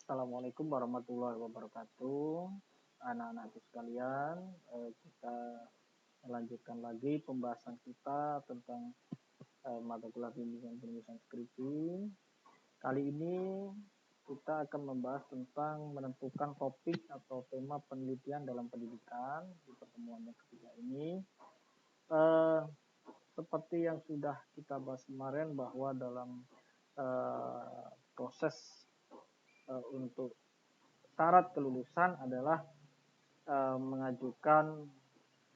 Assalamualaikum warahmatullahi wabarakatuh. Anak-anakku sekalian, kita melanjutkan lagi pembahasan kita tentang mata kuliah bimbingan penulisan skripsi. Kali ini kita akan membahas tentang menentukan topik atau tema penelitian dalam pendidikan di pertemuan yang ketiga ini. Seperti yang sudah kita bahas kemarin bahwa dalam proses untuk syarat kelulusan adalah mengajukan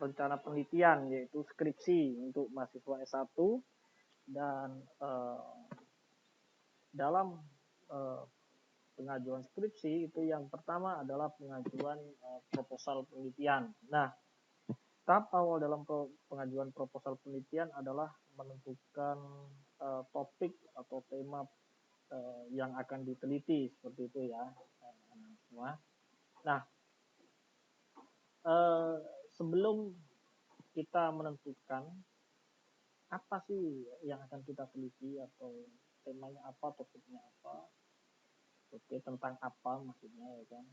rencana penelitian yaitu skripsi untuk mahasiswa S1 dan dalam pengajuan skripsi itu yang pertama adalah pengajuan proposal penelitian. Nah, tahap awal dalam pengajuan proposal penelitian adalah menentukan topik atau tema yang akan diteliti seperti itu ya, semua. Nah, sebelum kita menentukan apa sih yang akan kita teliti atau temanya apa, topiknya apa, oke, tentang apa maksudnya ya kan,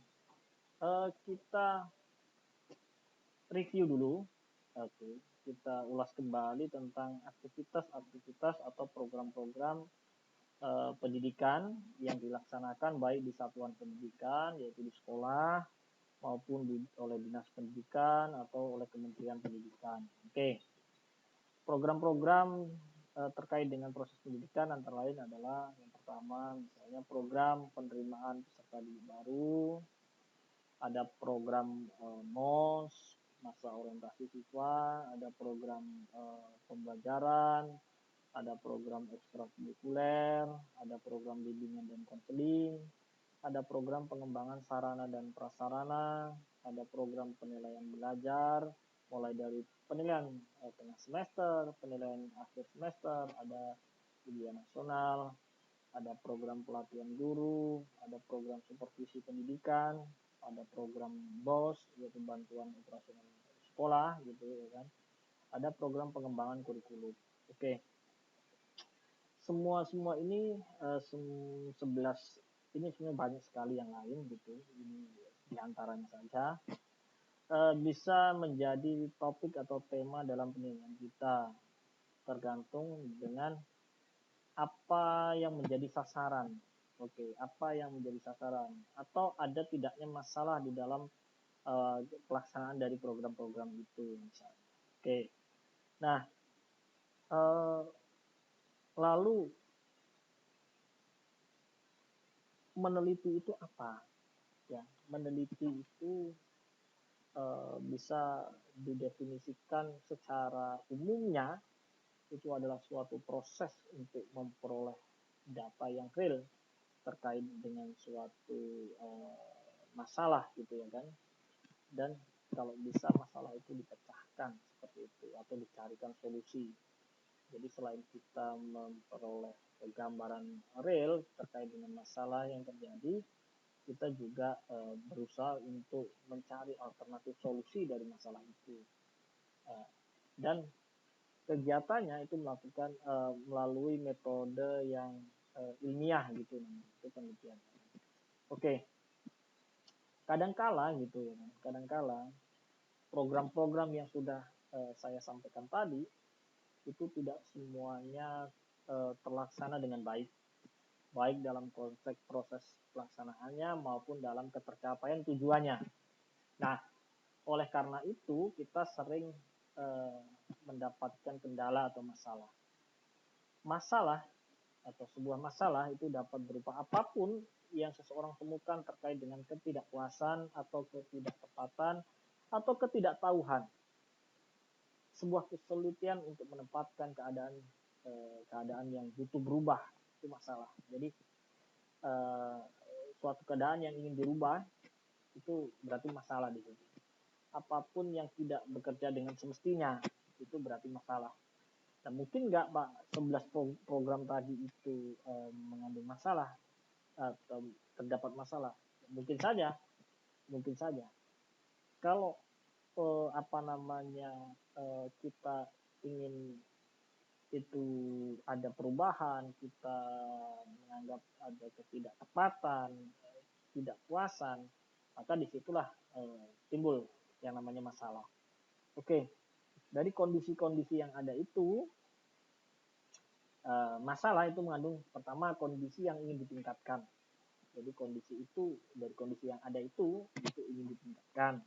kita review dulu, oke, kita ulas kembali tentang aktivitas-aktivitas atau program-program pendidikan yang dilaksanakan baik di satuan pendidikan yaitu di sekolah maupun oleh dinas pendidikan atau oleh Kementerian Pendidikan. Oke, program-program terkait dengan proses pendidikan antara lain adalah yang pertama misalnya program penerimaan peserta didik baru, ada program MOS masa orientasi siswa, ada program pembelajaran, ada program ekstrakurikuler, ada program bimbingan dan konseling, ada program pengembangan sarana dan prasarana, ada program penilaian belajar, mulai dari penilaian tengah semester, penilaian akhir semester, ada ujian nasional, ada program pelatihan guru, ada program supervisi pendidikan, ada program BOS yaitu bantuan operasional sekolah gitu ya kan. Ada program pengembangan kurikulum. Oke. Semua ini 11 ini sebenarnya banyak sekali yang lain gitu. Ini diantaranya saja bisa menjadi topik atau tema dalam penelitian kita tergantung dengan apa yang menjadi sasaran. Oke, apa yang menjadi sasaran atau ada tidaknya masalah di dalam pelaksanaan dari program-program itu misalnya. Oke. Nah, lalu meneliti itu apa? Ya, meneliti itu bisa didefinisikan secara umumnya itu adalah suatu proses untuk memperoleh data yang real terkait dengan suatu masalah gitu ya kan, dan kalau bisa masalah itu dipecahkan seperti itu atau dicarikan solusi. Jadi selain kita memperoleh gambaran real terkait dengan masalah yang terjadi, kita juga berusaha untuk mencari alternatif solusi dari masalah itu. Dan kegiatannya itu melakukan melalui metode yang ilmiah gitu, itu penelitian. Oke, kadangkala gitu ya, kadangkala program-program yang sudah saya sampaikan tadi itu tidak semuanya terlaksana dengan baik, baik dalam konteks proses pelaksanaannya maupun dalam ketercapaian tujuannya. Nah, oleh karena itu kita sering mendapatkan kendala atau masalah. Masalah atau sebuah masalah itu dapat berupa apapun yang seseorang temukan terkait dengan ketidakpuasan atau ketidaktepatan atau ketidaktahuan. Sebuah kesulitan untuk menempatkan keadaan yang butuh berubah, itu masalah. Jadi suatu keadaan yang ingin dirubah itu berarti masalah di situ. Apapun yang tidak bekerja dengan semestinya itu berarti masalah. Dan mungkin nggak Pak 11 program tadi itu mengandung masalah atau terdapat masalah. Mungkin saja. Kalau kita ingin itu ada perubahan, kita menganggap ada ketidaktepatan, ketidakpuasan, maka disitulah timbul yang namanya masalah. Oke, dari kondisi-kondisi yang ada itu, masalah itu mengandung pertama kondisi yang ingin ditingkatkan. Jadi kondisi itu, dari kondisi yang ada itu ingin ditingkatkan.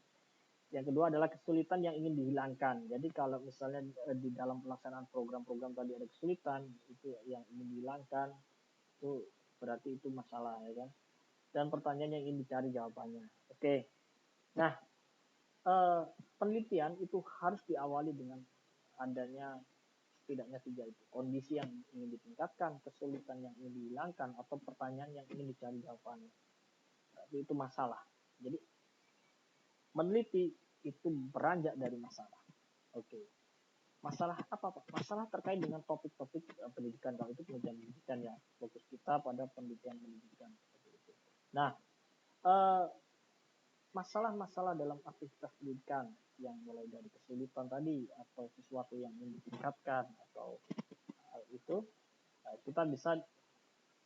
Yang kedua adalah kesulitan yang ingin dihilangkan. Jadi kalau misalnya di dalam pelaksanaan program-program tadi ada kesulitan, itu yang ingin dihilangkan, itu berarti itu masalah, ya kan. Dan pertanyaan yang ingin dicari jawabannya. Oke. Nah, penelitian itu harus diawali dengan adanya setidaknya 3 itu. Kondisi yang ingin ditingkatkan, kesulitan yang ingin dihilangkan, atau pertanyaan yang ingin dicari jawabannya. Itu masalah. Jadi meneliti itu beranjak dari masalah. Oke. Masalah apa Pak? Masalah terkait dengan topik-topik pendidikan. Kalau itu pendidikan ya, fokus kita pada pendidikan. Nah, masalah-masalah dalam aktivitas pendidikan yang mulai dari kesulitan tadi atau sesuatu yang ingin ditingkatkan atau itu kita bisa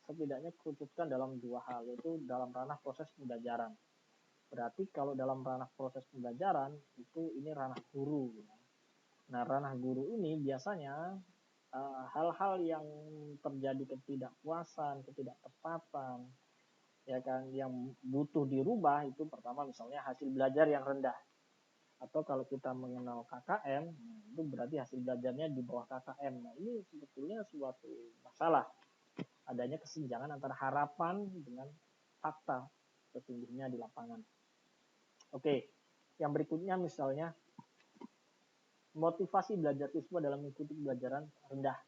setidaknya kerucutkan dalam 2 hal, yaitu dalam ranah proses pembelajaran. Berarti kalau dalam ranah proses pembelajaran itu ini ranah guru. Nah, ranah guru ini biasanya hal-hal yang terjadi ketidakpuasan, ketidaktepatan, ya kan, yang butuh dirubah itu pertama misalnya hasil belajar yang rendah. Atau kalau kita mengenal KKM, itu berarti hasil belajarnya di bawah KKM. Nah, ini sebetulnya suatu masalah. Adanya kesenjangan antara harapan dengan fakta sesungguhnya di lapangan. Oke, yang berikutnya misalnya motivasi belajar siswa dalam mengikuti pembelajaran rendah.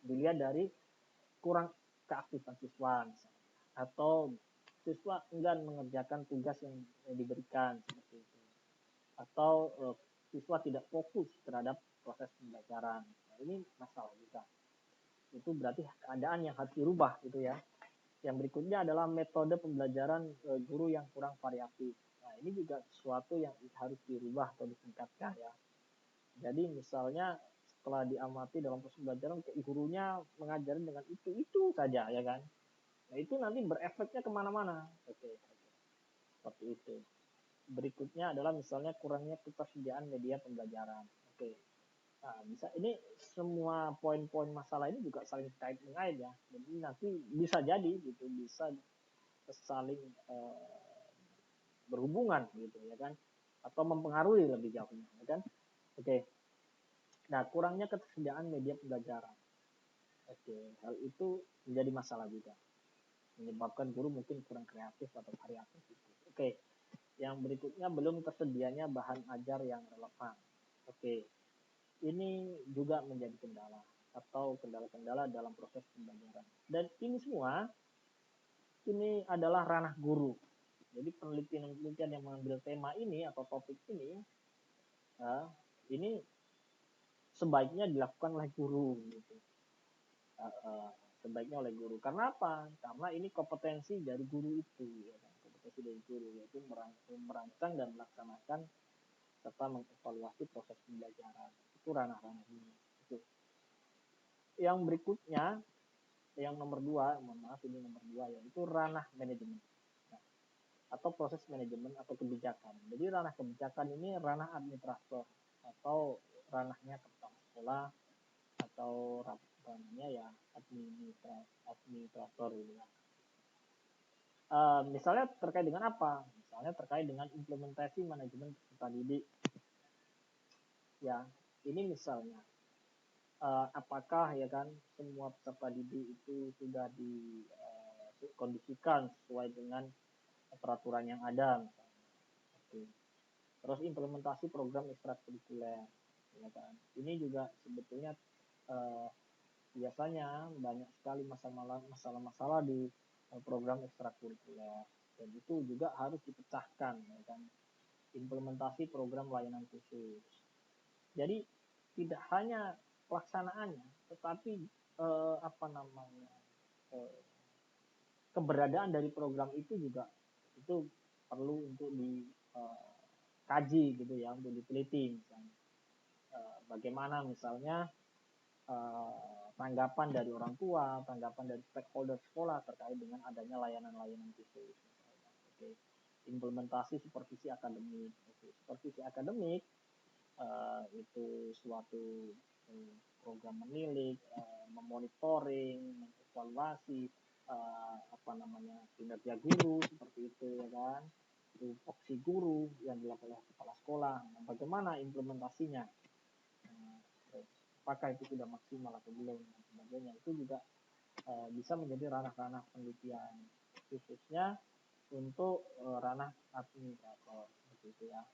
Dilihat dari kurang keaktifan siswa misalnya. Atau siswa enggan mengerjakan tugas yang diberikan seperti itu. Atau siswa tidak fokus terhadap proses pembelajaran. Nah, ini masalah juga. Itu berarti keadaan yang harus dirubah gitu ya. Yang berikutnya adalah metode pembelajaran guru yang kurang variatif. Nah, ini juga sesuatu yang harus dirubah atau ditingkatkan ya. Jadi misalnya setelah diamati dalam proses pembelajaran, gurunya mengajarin dengan itu saja ya kan. Nah, itu nanti berefeknya kemana-mana. Oke. Seperti itu. Berikutnya adalah misalnya kurangnya ketersediaan media pembelajaran. Oke. Nah, bisa ini semua poin-poin masalah ini juga saling kait mengait ya. Jadi nanti bisa jadi gitu, bisa saling berhubungan gitu ya kan, atau mempengaruhi lebih jauhnya ya kan. Oke. Nah, kurangnya ketersediaan media pembelajaran. Oke, hal itu menjadi masalah juga. Menyebabkan guru mungkin kurang kreatif atau variatif gitu. Oke. Yang berikutnya belum tersedianya bahan ajar yang relevan. Oke. Ini juga menjadi kendala atau kendala-kendala dalam proses pembelajaran. Dan ini semua ini adalah ranah guru. Jadi penelitian-penelitian yang mengambil tema ini atau topik ini, ini sebaiknya dilakukan oleh guru. Gitu. Sebaiknya oleh guru. Karena apa? Karena ini kompetensi dari guru itu. Ya, kompetensi dari guru yaitu merancang dan melaksanakan serta mengevaluasi proses pembelajaran. Itu ranah-ranah ini. Itu. Yang berikutnya, yang nomor 2, mohon maaf ini nomor 2 yaitu ranah manajemen. Nah, atau proses manajemen atau kebijakan. Jadi ranah kebijakan ini ranah administrator atau ranahnya kepala sekolah atau ranahnya ya administrator gitu ya. Misalnya terkait dengan apa? Misalnya terkait dengan implementasi manajemen peserta didik. Ya, ini misalnya apakah ya kan semua peserta didik itu sudah dikondisikan sesuai dengan peraturan yang ada misalnya. Oke. Terus implementasi program ekstrakurikuler ya kan. Ini juga sebetulnya biasanya banyak sekali masalah-masalah di program ekstrakurikuler dan itu juga harus dipecahkan ya kan. Implementasi program layanan khusus. Jadi tidak hanya pelaksanaannya tetapi keberadaan dari program itu juga itu perlu untuk dikaji gitu ya, untuk diteliti misalnya. Bagaimana misalnya tanggapan dari orang tua, tanggapan dari stakeholder sekolah terkait dengan adanya layanan-layanan khusus. Oke. Implementasi supervisi akademik. Oke. Supervisi akademik itu suatu program menilik, memonitoring, mengevaluasi apa namanya kinerja guru seperti itu ya kan, tupoksi guru yang dilakukan oleh kepala sekolah. Nah, bagaimana implementasinya? Apakah itu sudah maksimal atau belum dan sebagainya, itu juga bisa menjadi ranah-ranah penelitian khususnya untuk ranah administrator seperti itu ya.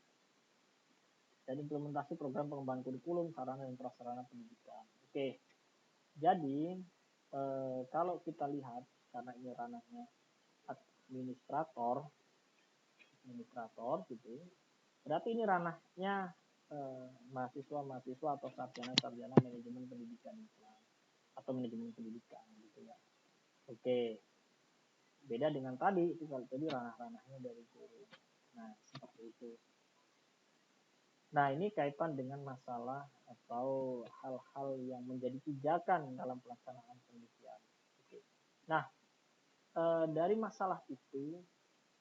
Dan implementasi program pengembangan kurikulum, sarana dan prasarana pendidikan. Oke, jadi kalau kita lihat karena ini ranahnya administrator gitu, berarti ini ranahnya mahasiswa atau sarjana manajemen pendidikan atau manajemen pendidikan gitu ya. Oke, beda dengan tadi itu, kalau tadi ranah-ranahnya dari guru. Nah seperti itu. Nah, ini kaitan dengan masalah atau hal-hal yang menjadi pijakan dalam pelaksanaan penelitian. Nah, dari masalah itu,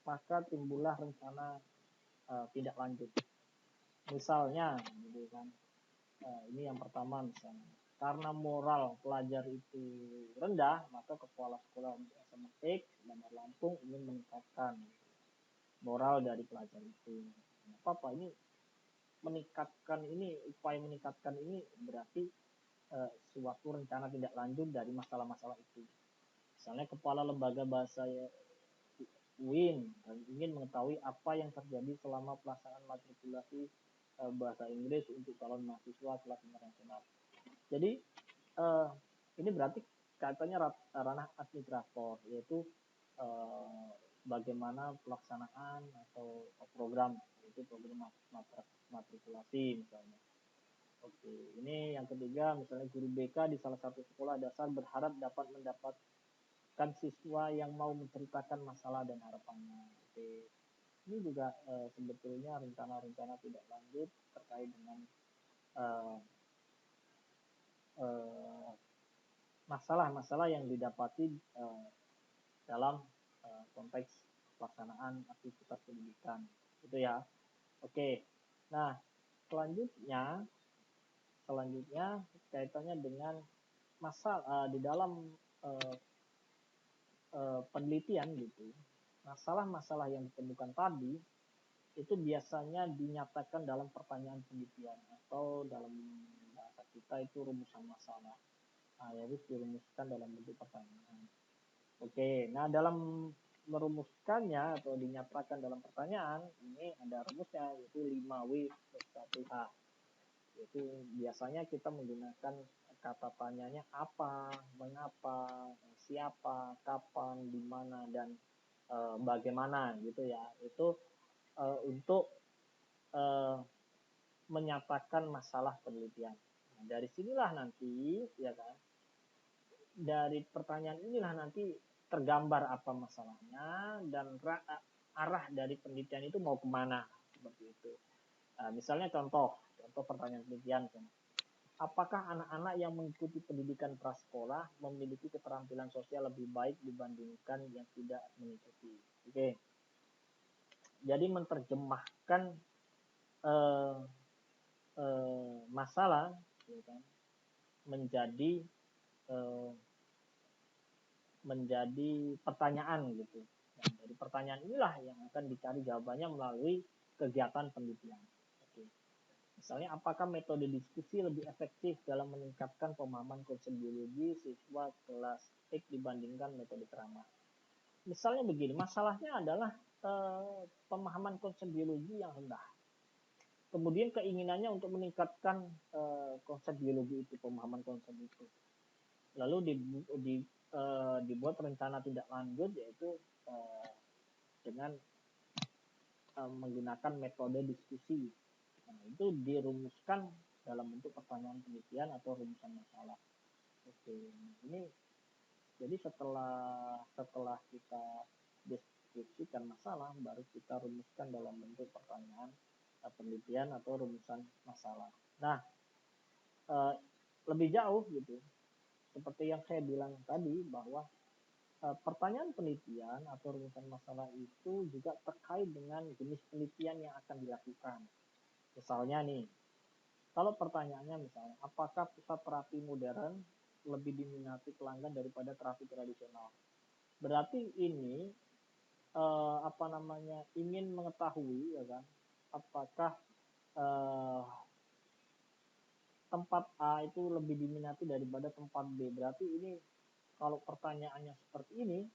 maka timbullah rencana tindak lanjut. Misalnya, gitu kan, ini yang pertama misalnya, karena moral pelajar itu rendah, maka kepala sekolah SMA X Bandar Lampung ingin meningkatkan moral dari pelajar itu. Apa ini upaya meningkatkan ini berarti suatu rencana tindak lanjut dari masalah-masalah itu. Misalnya kepala lembaga bahasa UIN ingin mengetahui apa yang terjadi selama pelaksanaan matrikulasi bahasa Inggris untuk calon mahasiswa kelas internasional. Jadi ini berarti katanya ranah administrator, yaitu bagaimana pelaksanaan atau program, itu program matrikulasi misalnya. Oke, ini yang ketiga, misalnya guru BK di salah satu sekolah dasar berharap dapat mendapatkan siswa yang mau menceritakan masalah dan harapannya. Oke, ini juga sebetulnya rencana-rencana tidak lanjut terkait dengan masalah-masalah yang didapati dalam konteks pelaksanaan aktivitas pendidikan, itu ya. Oke, nah selanjutnya kaitannya dengan masalah di dalam penelitian gitu. Masalah-masalah yang ditemukan tadi itu biasanya dinyatakan dalam pertanyaan penelitian atau dalam bahasa kita itu rumusan masalah. Nah, yaitu dirumuskan dalam bentuk pertanyaan. Oke, nah dalam merumuskannya atau dinyatakan dalam pertanyaan ini ada rumusnya, yaitu 5W plus 1H. Itu biasanya kita menggunakan kata tanyanya apa, mengapa, siapa, kapan, di mana, dan bagaimana gitu ya. Itu untuk menyatakan masalah penelitian. Nah, dari sinilah nanti ya kan, dari pertanyaan inilah nanti tergambar apa masalahnya dan arah dari penelitian itu mau kemana seperti itu. Nah, misalnya contoh pertanyaan penelitian, apakah anak-anak yang mengikuti pendidikan prasekolah memiliki keterampilan sosial lebih baik dibandingkan yang tidak mengikuti? Oke, jadi menerjemahkan masalah ya kan, menjadi pertanyaan gitu. Dan dari pertanyaan inilah yang akan dicari jawabannya melalui kegiatan penelitian. Oke. Misalnya, apakah metode diskusi lebih efektif dalam meningkatkan pemahaman konsep biologi siswa kelas X dibandingkan metode ceramah? Misalnya begini, masalahnya adalah pemahaman konsep biologi yang rendah. Kemudian keinginannya untuk meningkatkan konsep biologi itu, pemahaman konsep itu. Lalu dibuat rencana tindak lanjut, yaitu dengan menggunakan metode diskusi. Nah, itu dirumuskan dalam bentuk pertanyaan penelitian atau rumusan masalah. Oke, ini jadi setelah kita deskripsikan masalah, baru kita rumuskan dalam bentuk pertanyaan penelitian atau rumusan masalah. Nah, lebih jauh gitu, seperti yang saya bilang tadi bahwa pertanyaan penelitian atau rumusan masalah itu juga terkait dengan jenis penelitian yang akan dilakukan. Misalnya nih, kalau pertanyaannya misalnya, apakah pusat terapi modern lebih diminati pelanggan daripada terapi tradisional? Berarti ini ingin mengetahui ya kan, apakah eh, tempat A itu lebih diminati daripada tempat B. Berarti ini kalau pertanyaannya seperti ini,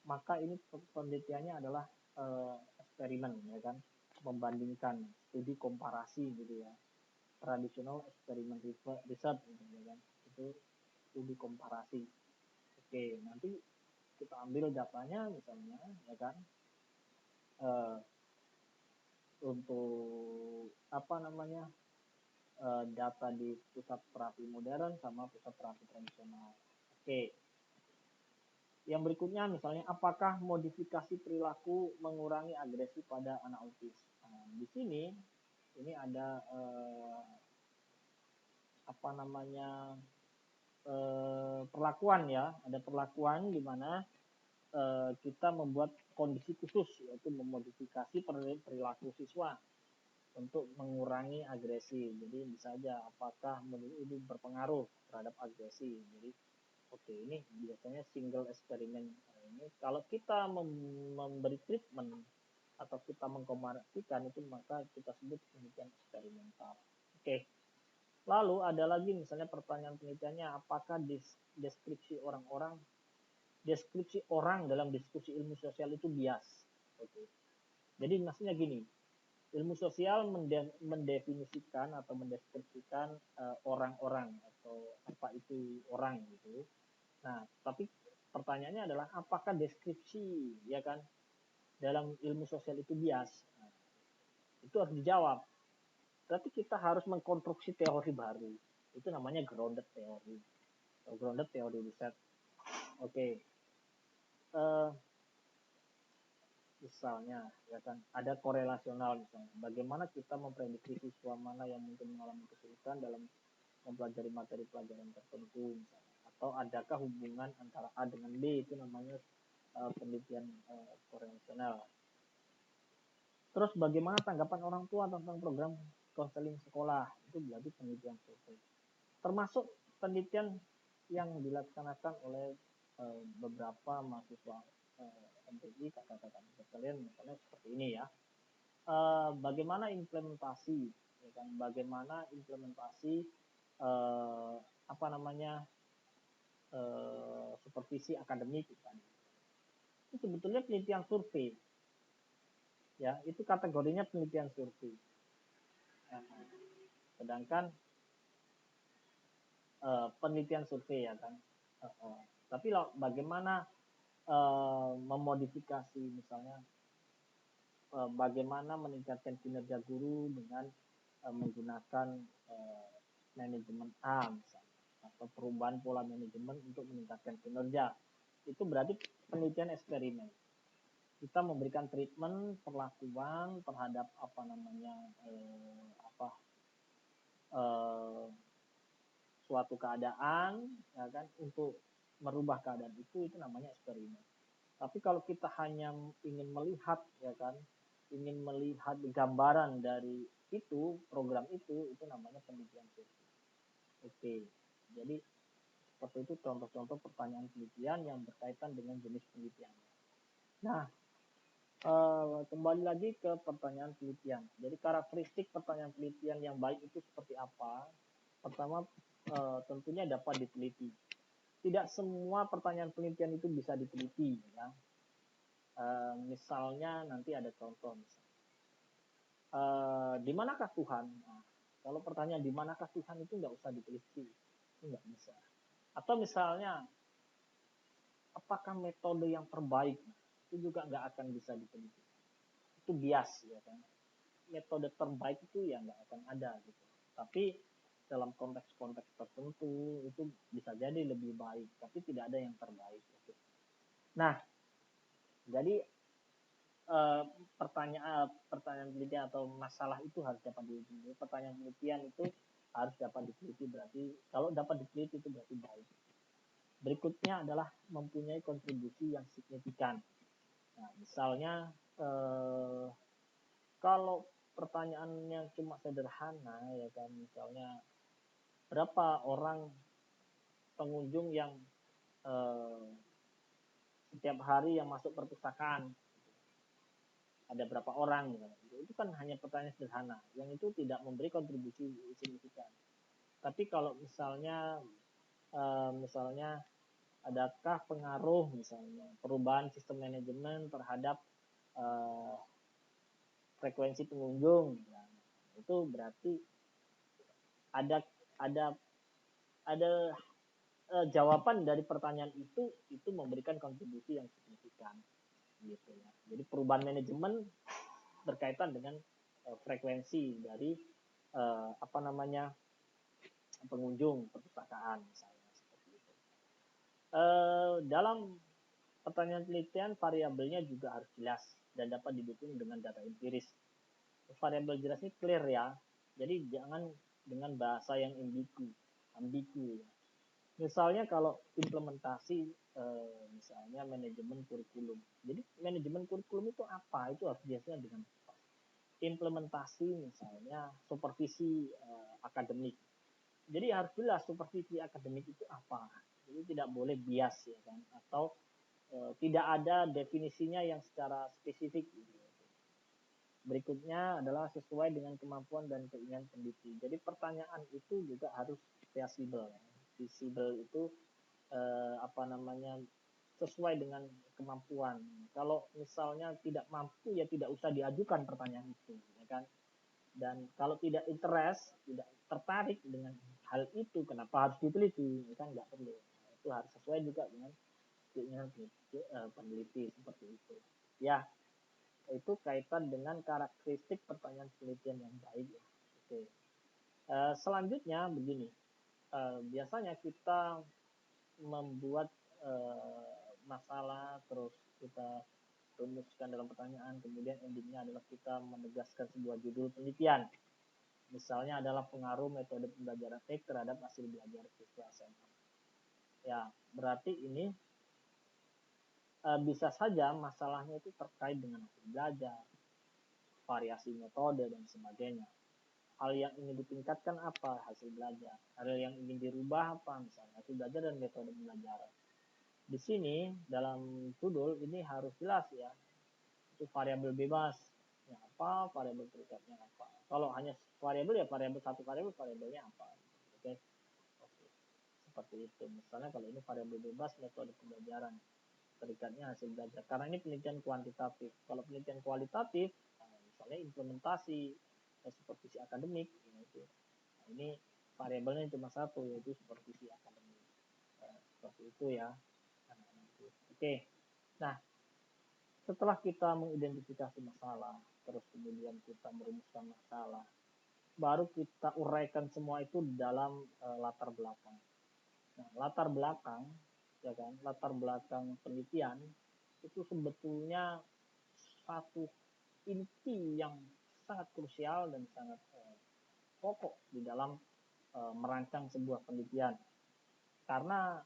maka ini penelitiannya adalah eksperimen ya kan, membandingkan studi komparasi gitu ya, tradisional eksperimen research gitu ya kan, itu studi komparasi. Oke, nanti kita ambil datanya misalnya ya kan, untuk data di pusat terapi modern sama pusat terapi tradisional. Oke, yang berikutnya misalnya, apakah modifikasi perilaku mengurangi agresi pada anak autis? Nah, di sini ini ada perlakuan ya, ada perlakuan di mana kita membuat kondisi khusus, yaitu memodifikasi perilaku siswa untuk mengurangi agresi. Jadi bisa saja apakah ini berpengaruh terhadap agresi. Jadi oke, ini biasanya single eksperimen. Ini kalau kita memberi treatment atau kita mengkomparasikan itu, maka kita sebut penelitian eksperimental. Oke. Lalu ada lagi misalnya pertanyaan penelitiannya, apakah deskripsi orang dalam diskusi ilmu sosial itu bias? Oke. Jadi maksudnya gini, ilmu sosial mendefinisikan atau mendeskripsikan orang-orang atau apa itu orang gitu. Nah, tapi pertanyaannya adalah apakah deskripsi ya kan dalam ilmu sosial itu bias? Nah, itu harus dijawab. Berarti kita harus mengkonstruksi teori baru. Itu namanya grounded theory. Grounded theory research. Oke. Misalnya ya kan ada korelasional, misalnya bagaimana kita memprediksi siswa mana yang mungkin mengalami kesulitan dalam mempelajari materi pelajaran tertentu misalnya, atau adakah hubungan antara A dengan B, itu namanya penelitian korelasional. Terus bagaimana tanggapan orang tua tentang program konseling sekolah, itu berarti penelitian survei. Termasuk penelitian yang dilaksanakan oleh beberapa mahasiswa MTI, kakak-kakak sekalian, misalnya seperti ini ya. Bagaimana implementasi, ya kan? Bagaimana implementasi supervisi akademik kan? Itu sebetulnya penelitian survei, ya itu kategorinya penelitian survei. Sedangkan penelitian survei ya kan. Tapi bagaimana memodifikasi misalnya bagaimana meningkatkan kinerja guru dengan menggunakan manajemen A misalnya, atau perubahan pola manajemen untuk meningkatkan kinerja, itu berarti penelitian eksperimen. Kita memberikan treatment perlakuan terhadap suatu keadaan ya kan, untuk merubah keadaan itu namanya eksperimen. Tapi kalau kita hanya ingin melihat ya kan, ingin melihat gambaran dari itu, program itu namanya penelitian survei. Oke, jadi seperti itu contoh-contoh pertanyaan penelitian yang berkaitan dengan jenis penelitian. Nah, kembali lagi ke pertanyaan penelitian. Jadi karakteristik pertanyaan penelitian yang baik itu seperti apa? Pertama, tentunya dapat diteliti. Tidak semua pertanyaan penelitian itu bisa diteliti ya. Misalnya nanti ada contoh misalnya. Di manakah Tuhan? Nah, kalau pertanyaan di manakah Tuhan itu nggak usah diteliti, itu nggak bisa. Atau misalnya apakah metode yang terbaik? Itu juga nggak akan bisa diteliti. Itu bias ya kan. Metode terbaik itu ya nggak akan ada gitu. Tapi dalam konteks-konteks tertentu itu bisa jadi lebih baik, tapi tidak ada yang terbaik. Gitu. Nah, jadi pertanyaan penelitian atau masalah itu harus dapat diteliti. Pertanyaan penelitian itu harus dapat diteliti, berarti kalau dapat diteliti itu berarti baik. Berikutnya adalah mempunyai kontribusi yang signifikan. Nah, misalnya kalau pertanyaan yang cuma sederhana ya kan, misalnya berapa orang pengunjung yang setiap hari yang masuk perpustakaan, ada berapa orang gitu. Itu kan hanya pertanyaan sederhana yang itu tidak memberi kontribusi signifikan. Tapi kalau misalnya adakah pengaruh misalnya perubahan sistem manajemen terhadap uh, frekuensi pengunjung, nah, itu berarti ada ada ada jawaban dari pertanyaan itu memberikan kontribusi yang signifikan gitu ya. Jadi perubahan manajemen berkaitan dengan frekuensi dari pengunjung perpustakaan misalnya seperti itu. Dalam pertanyaan penelitian variabelnya juga harus jelas dan dapat didukung dengan data empiris. Variabel jelas ini clear ya. Jadi jangan dengan bahasa yang ambigu ya. Misalnya kalau implementasi misalnya manajemen kurikulum. Jadi manajemen kurikulum itu apa? Itu harus biasanya dengan implementasi misalnya supervisi akademik. Jadi harus jelas supervisi akademik itu apa. Jadi tidak boleh bias ya kan, atau tidak ada definisinya yang secara spesifik. Berikutnya adalah sesuai dengan kemampuan dan keinginan peneliti. Jadi pertanyaan itu juga harus visible. Visible itu sesuai dengan kemampuan. Kalau misalnya tidak mampu ya tidak usah diajukan pertanyaan itu, ya kan? Dan kalau tidak interest, tidak tertarik dengan hal itu, kenapa harus diteliti? Ya kan nggak perlu. Itu harus sesuai juga dengan keinginan peneliti seperti itu. Ya, itu kaitan dengan karakteristik pertanyaan penelitian yang baik. Ya. Oke. Selanjutnya begini, biasanya kita membuat masalah, terus kita rumuskan dalam pertanyaan, kemudian endingnya adalah kita menegaskan sebuah judul penelitian. Misalnya adalah pengaruh metode pembelajaran TIK terhadap hasil belajar siswa SMA. Ya, berarti ini bisa saja masalahnya itu terkait dengan hasil belajar, variasi metode, dan sebagainya. Hal yang ingin ditingkatkan apa? Hasil belajar. Hal yang ingin dirubah apa? Misalnya hasil belajar dan metode pembelajaran. Di sini dalam judul ini harus jelas ya, itu variabel bebas ya apa, variabel terikatnya apa. Kalau hanya variabel ya variabel satu variabelnya apa. Oke. Oke. Seperti itu. Misalnya kalau ini variabel bebas metode pembelajaran, terikatnya hasil belajar. Karena ini penelitian kuantitatif. Kalau penelitian kualitatif, misalnya implementasi supervisi akademik, gitu. Nah, ini variabelnya cuma satu, yaitu supervisi akademik. Seperti itu ya. Oke. Nah, setelah kita mengidentifikasi masalah, terus kemudian kita merumuskan masalah, baru kita uraikan semua itu dalam latar belakang. Nah, latar belakang, ya kan, latar belakang penelitian itu sebetulnya satu inti yang sangat krusial dan sangat pokok di dalam merancang sebuah penelitian. Karena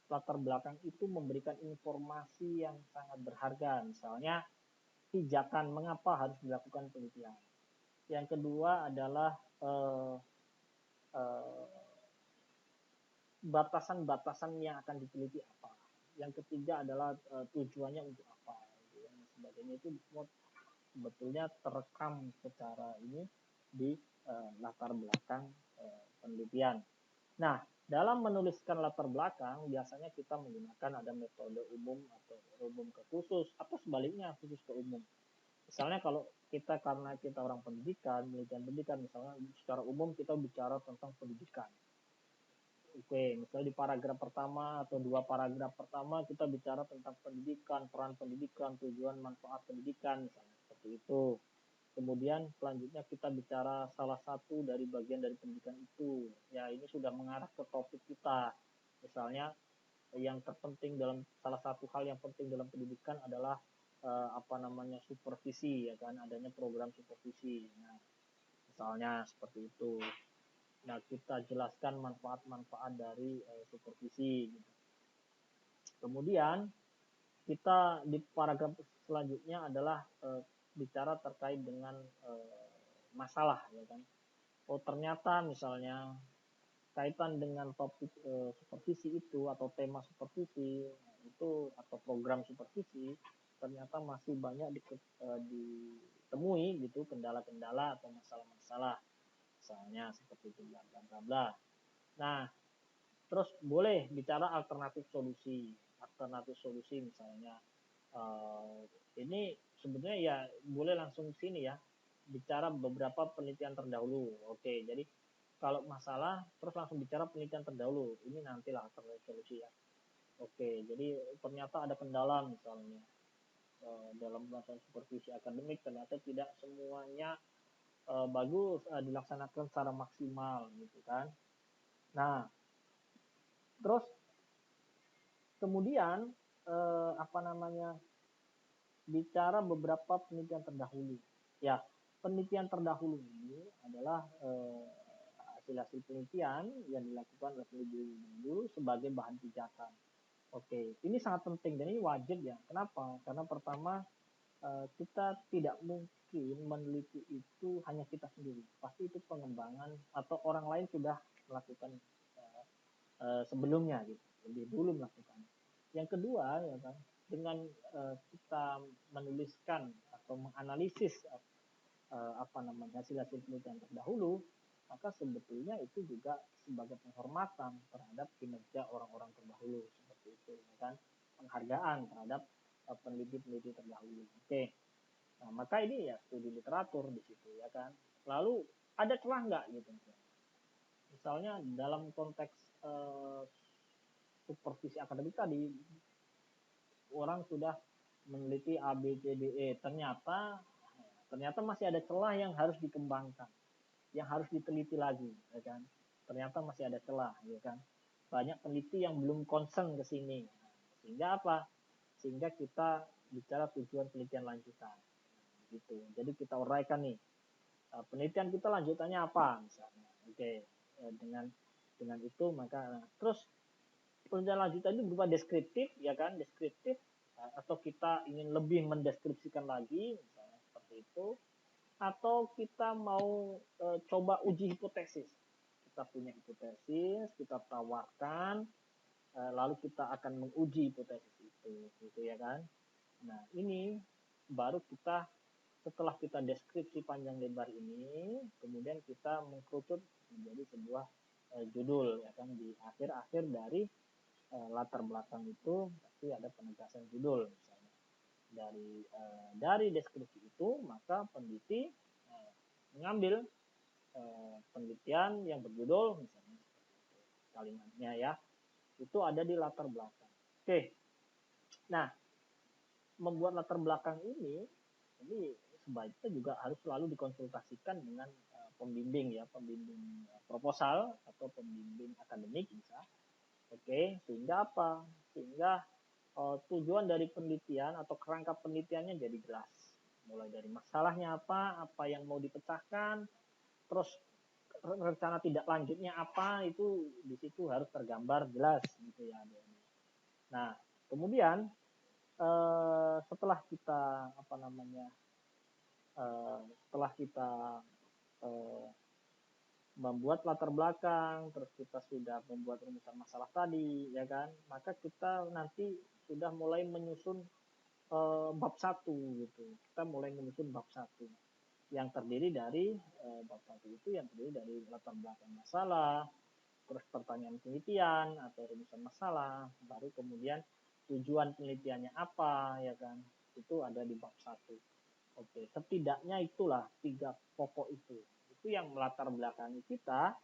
latar belakang itu memberikan informasi yang sangat berharga. Misalnya, pijakan mengapa harus dilakukan penelitian. Yang kedua adalah batasan-batasan yang akan diteliti apa. Yang ketiga adalah tujuannya untuk apa. Dan sebagainya itu sebetulnya terekam secara ini di latar belakang penelitian. Nah, dalam menuliskan latar belakang, biasanya kita menggunakan ada metode umum atau umum ke khusus, atau sebaliknya khusus ke umum. Misalnya kalau kita, karena kita orang pendidikan, penelitian pendidikan, misalnya secara umum kita bicara tentang pendidikan. Oke, misalnya di paragraf pertama atau dua paragraf pertama kita bicara tentang pendidikan, peran pendidikan, tujuan manfaat pendidikan, misalnya seperti itu. Kemudian selanjutnya kita bicara salah satu dari bagian dari pendidikan itu. Ya, ini sudah mengarah ke topik kita. Misalnya yang terpenting dalam salah satu hal yang penting dalam pendidikan adalah supervisi, ya kan, adanya program supervisi. Nah, misalnya seperti itu. Nah, kita jelaskan manfaat-manfaat dari supervisi gitu. Kemudian kita di paragraf selanjutnya adalah bicara terkait dengan masalah, ya kan. Oh, ternyata misalnya kaitan dengan topik supervisi itu atau tema supervisi itu atau program supervisi ternyata masih banyak ditemui gitu kendala-kendala atau masalah-masalah, misalnya seperti itu, bla bla bla bla. Nah, terus boleh bicara alternatif solusi misalnya ini sebetulnya ya boleh langsung sini ya, bicara beberapa penelitian terdahulu. Oke, jadi kalau masalah terus langsung bicara penelitian terdahulu, ini nantilah alternatif solusi ya. Oke, jadi ternyata ada kendala misalnya dalam pelaksanaan supervisi akademik, ternyata tidak semuanya bagus dilaksanakan secara maksimal gitu kan. Nah, terus kemudian apa namanya, bicara beberapa penelitian terdahulu. Ya, penelitian terdahulu ini adalah hasil-hasil penelitian yang dilakukan oleh peneliti dulu sebagai bahan pijakan. Oke, ini sangat penting dan ini wajib ya. Kenapa? Karena pertama kita tidak mungkin meneliti itu hanya kita sendiri. Pasti itu pengembangan atau orang lain sudah melakukan sebelumnya gitu, lebih dulu melakukan. Yang kedua ya kan, dengan kita menuliskan atau menganalisis apa namanya hasil-hasil penelitian terdahulu, maka sebetulnya itu juga sebagai penghormatan terhadap kinerja orang-orang terdahulu seperti itu, ya kan, penghargaan terhadap peneliti-peneliti terdahulu. Oke, nah maka ini ya studi literatur di situ ya kan. Lalu ada celah nggak gitu? Misalnya dalam konteks supervisi akademik tadi, orang sudah meneliti A, B, C, D, E. Ternyata masih ada celah yang harus dikembangkan, yang harus diteliti lagi, ya kan. Ternyata masih ada celah, ya kan. Banyak peneliti yang belum concern ke sini. Sehingga apa? Sehingga kita bicara tujuan penelitian lanjutan. Gitu. Jadi kita uraikan nih, penelitian kita lanjutannya apa misalnya. Oke, dengan itu maka terus penelitian lanjutan itu berupa deskriptif, ya kan, deskriptif atau kita ingin lebih mendeskripsikan lagi misalnya seperti itu, atau kita mau coba uji hipotesis, kita punya hipotesis kita tawarkan lalu kita akan menguji hipotesis itu gitu ya kan. Nah ini baru kita setelah kita deskripsi panjang lebar ini kemudian kita mengkerucut menjadi sebuah judul ya kan. Di akhir-akhir dari latar belakang itu pasti ada penegasan judul misalnya. Dari deskripsi itu maka peneliti mengambil penelitian yang berjudul misalnya kalimatnya ya, itu ada di latar belakang. Oke, nah membuat latar belakang ini sebaiknya juga harus selalu dikonsultasikan dengan pembimbing ya, pembimbing proposal atau pembimbing akademik bisa. Oke, sehingga apa? Sehingga tujuan dari penelitian atau kerangka penelitiannya jadi jelas. Mulai dari masalahnya apa yang mau dipecahkan, terus rencana tidak lanjutnya apa, itu di situ harus tergambar jelas gitu ya. Nah, kemudian setelah kita apa namanya setelah kita membuat latar belakang, terus kita sudah membuat rumusan masalah tadi, ya kan, maka kita nanti sudah mulai menyusun bab 1 gitu. Kita mulai menyusun bab 1 yang terdiri dari bab 1 itu yang terdiri dari latar belakang masalah, terus pertanyaan penelitian atau rumusan masalah, baru kemudian tujuan penelitiannya apa, ya kan, itu ada di bab 1. Oke, setidaknya itulah 3 pokok itu yang melatar belakangi kita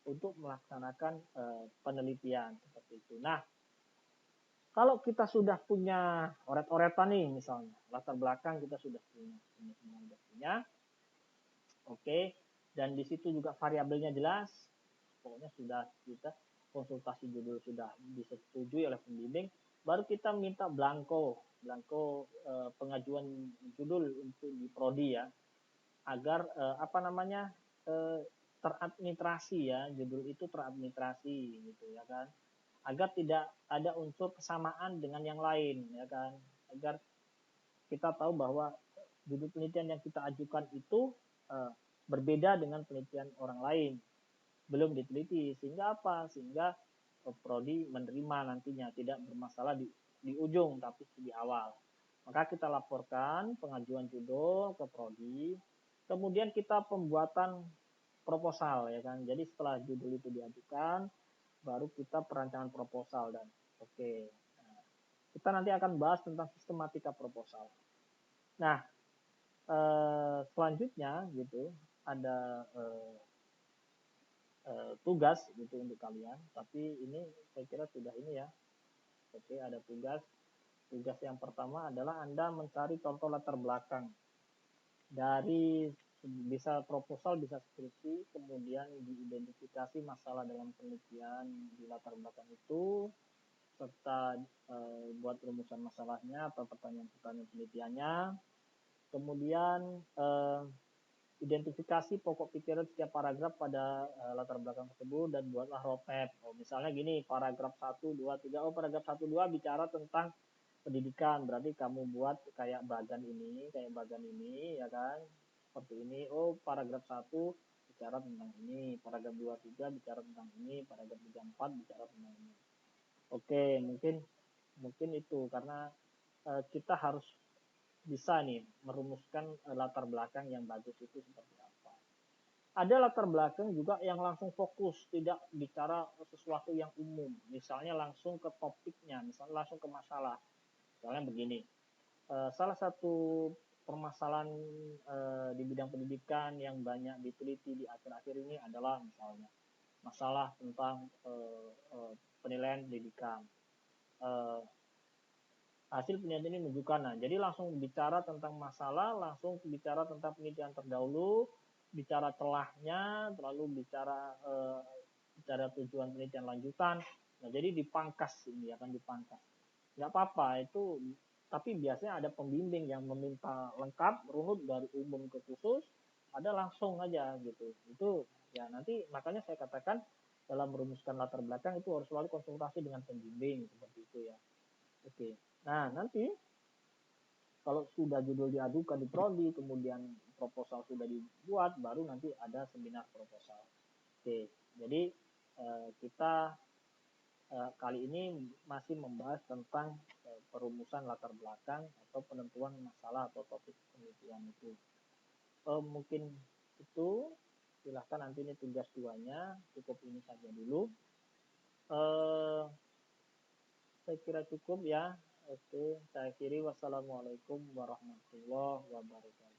untuk melaksanakan penelitian seperti itu. Nah, kalau kita sudah punya oret-oretan nih misalnya, latar belakang kita sudah punya, oke, dan di situ juga variabelnya jelas, pokoknya sudah kita konsultasi judul sudah disetujui oleh pembimbing, baru kita minta blanko pengajuan judul untuk di prodi ya, agar apa namanya teradministrasi ya, judul itu teradministrasi gitu ya kan. agar tidak ada unsur kesamaan dengan yang lain, ya kan, agar kita tahu bahwa judul penelitian yang kita ajukan itu berbeda dengan penelitian orang lain, belum diteliti, sehingga apa? Sehingga prodi menerima nantinya, tidak bermasalah di ujung tapi di awal. Maka kita laporkan pengajuan judul ke prodi, kemudian kita pembuatan proposal, ya kan. Jadi setelah judul itu diajukan, baru kita perancangan proposal dan oke. Nah, kita nanti akan bahas tentang sistematika proposal. Nah, selanjutnya gitu ada tugas gitu untuk kalian, tapi ini saya kira sudah ini ya. Oke, ada tugas. Tugas yang pertama adalah Anda mencari contoh latar belakang dari, bisa proposal, bisa skripsi, kemudian diidentifikasi masalah dalam penelitian di latar belakang itu, serta buat rumusan masalahnya atau pertanyaan-pertanyaan penelitiannya. Kemudian identifikasi pokok pikiran setiap paragraf pada latar belakang tersebut dan buatlah roadmap. Oh, misalnya gini, paragraf 1, 2, 3. Oh, paragraf 1, 2 bicara tentang pendidikan. Berarti kamu buat kayak bagan ini, ya kan? Seperti ini. Oh, paragraf 1 bicara tentang ini, paragraf 2, 3 bicara tentang ini, paragraf 3, 4 bicara tentang ini. Oke, mungkin itu karena kita harus bisa nih merumuskan latar belakang yang bagus itu seperti apa. Ada latar belakang juga yang langsung fokus, tidak bicara sesuatu yang umum. Misalnya langsung ke topiknya, misalnya langsung ke masalah. Misalnya begini, salah satu permasalahan di bidang pendidikan yang banyak diteliti di akhir-akhir ini adalah misalnya masalah tentang penilaian pendidikan. Hasil penelitian ini menunjukkan, nah jadi langsung bicara tentang masalah, langsung bicara tentang penelitian terdahulu, bicara celahnya, lalu bicara tujuan penelitian lanjutan. Nah jadi dipangkas, ini akan dipangkas. Nggak apa-apa itu, tapi biasanya ada pembimbing yang meminta lengkap, runut dari umum ke khusus, ada langsung aja gitu. Itu ya nanti makanya saya katakan dalam merumuskan latar belakang itu harus selalu konsultasi dengan pembimbing seperti itu ya. Oke. Nah, nanti kalau sudah judul diajukan di prodi, kemudian proposal sudah dibuat, baru nanti ada seminar proposal. Oke. Jadi kita kali ini masih membahas tentang perumusan latar belakang atau penentuan masalah atau topik penelitian itu. Mungkin itu, silahkan nanti ini tugas 2-nya, cukup ini saja dulu. Saya kira cukup ya. Oke, saya akhiri. Wassalamualaikum warahmatullahi wabarakatuh.